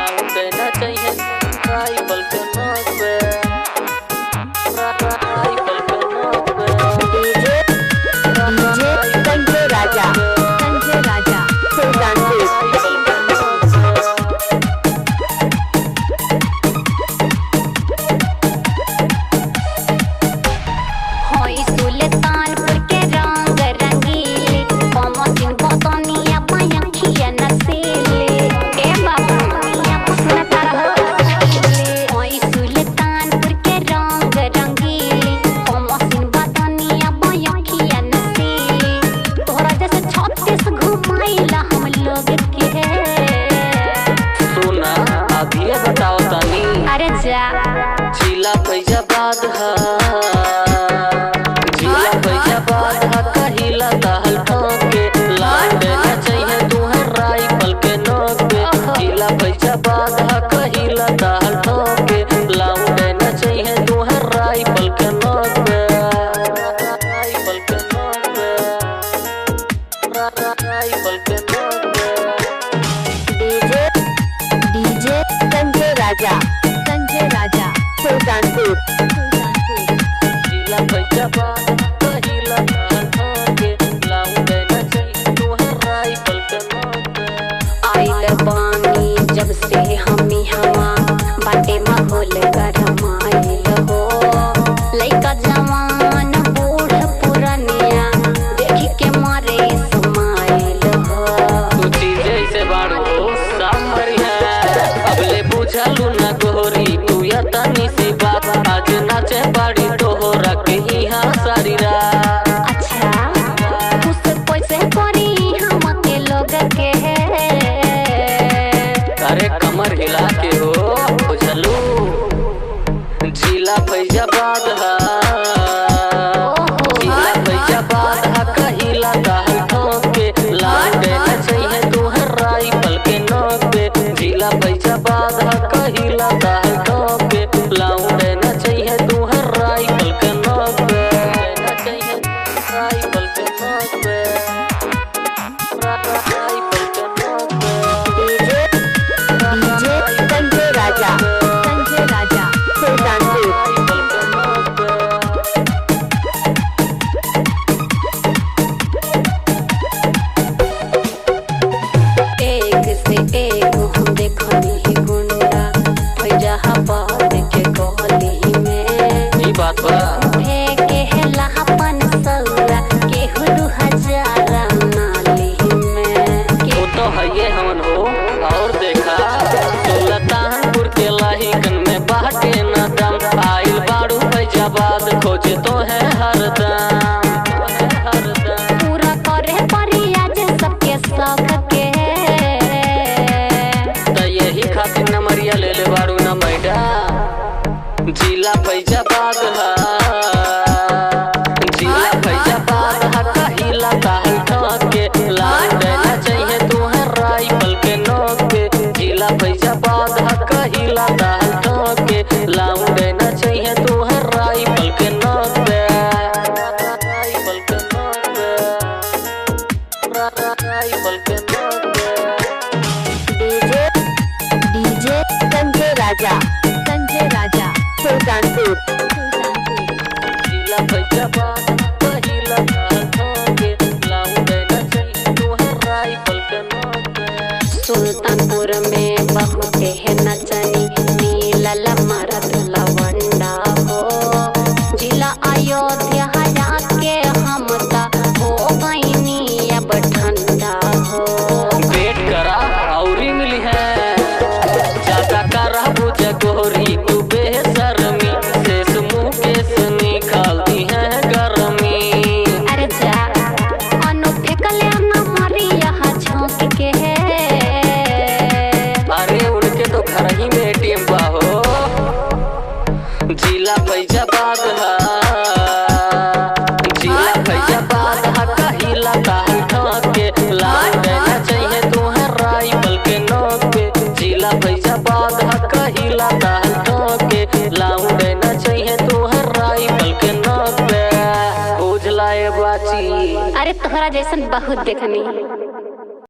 Loud देना चाहिए rifle के नोक पे, राइफल के नोक पे। डीजे संजय राजा सुल्तानपुर। बताओ तनी अरे जा जिला फैजाबाद है, जिला फैजाबाद है कहिला दहल ठोके लाउड देना चाहिए तुम्हें राइफल के नोक पे। जिला फैजाबाद है कहिला दहल ठोके लाउड देना चाहिए तुम्हें राइफल के नोक पे, राइफल के नोक पे, राइफल के नोक पे। डीजे संजय राजा सुल्तानपुर। जिला फैजाबाद कहिला दहल ठोके लाउड देना चाहिए तुम्हें राइफल के नोक पे। आइल बानी जब से हमी हवा बाटे माहौल गरमाइल हो, लइका जवान बूढ़ पुरनिया देखी के मारे समाइल हो। तू चीजें से बाड़ू सामरी है अबले बुझलू न गोरी तू या तनी सी बात आज नाचे बाड़ी तोहरा के यहाँ सारी रात। अच्छा उस पैसे परी हम के लोग के अरे कमर हिला के हो बुझलू जिला फैजाबाद है, जिला फैजाबाद है कहिला दहल ठोके लाउड देना चाहिए तुम्हें राइफल के नोक पे। जिला फैजाबाद है कहिला दहल ठोके लाउड देना चाहिए तुम्हें राइफल के नोक पे, देना चाहिए राइफल के नोक पे, राइफल के नोक पे। डीजे संजय राजा सुल्तानपुर। राइफल के नोक पे। एक से एक हम देखनी गुंडा फैजाबाद के गली में ई बात बा फेंके है लहपन सौरा के हुरु हजारा नाली में। वो तो है ये हमन हो और देखा सुल्तानपुर के लाहिकन में बाटे न दम आइल बाड़ू फैजाबाद खोजे तो है हरदम, हरदम। पूरा करे परी आज सबके शौक के तो यही खातिर नमरिया ले ले बाड़ू न मैडा। जिला फैजाबाद है, जिला फैजाबाद है कहिला दहल ठोके लाउड देना चाहिए तुम्हें राइफल के नोक पे। जिला फैजाबाद है कहिला दहल ठोके लाउड देना चाहिए तुम्हें राइफल के नोक पे, राइफल के नोक पे, राइफल के नोक पे। डीजे संजय राजा सुल्तानपुर। जिला फैजाबाद कहिला दहल ठोके लाउड देना चाहिए तुम्हें राइफल के नोक पे। सुल्तानपुर में बहुत है नचनी मिलल मरद लवंडा हो, जिला अयोध्या जाके हम ता हो गईनी अब ठंडा हो। वेट करा औरी मिली है ज्यादा करा बुझ गोरी तू बेशर्मी शेष मुँह के से निकालती है गर्मी। अरे जा अनु फेंकले न मरी यहाँ झोंक के अरे उनके तो घर ही में टीम बा हो। जिला फैजाबाद है, जिला फैजाबाद है कहिला दहल ठोके लाउड देना चाहिए तुम्हें राइफल के नोक पे। जिला फैजाबाद है कहिला दहल ठोके लाउड देना चाहिए तुम्हें राइफल के नोक पे। बुझ लाए बाची अरे तोहरा जैसन बहुत देखनी।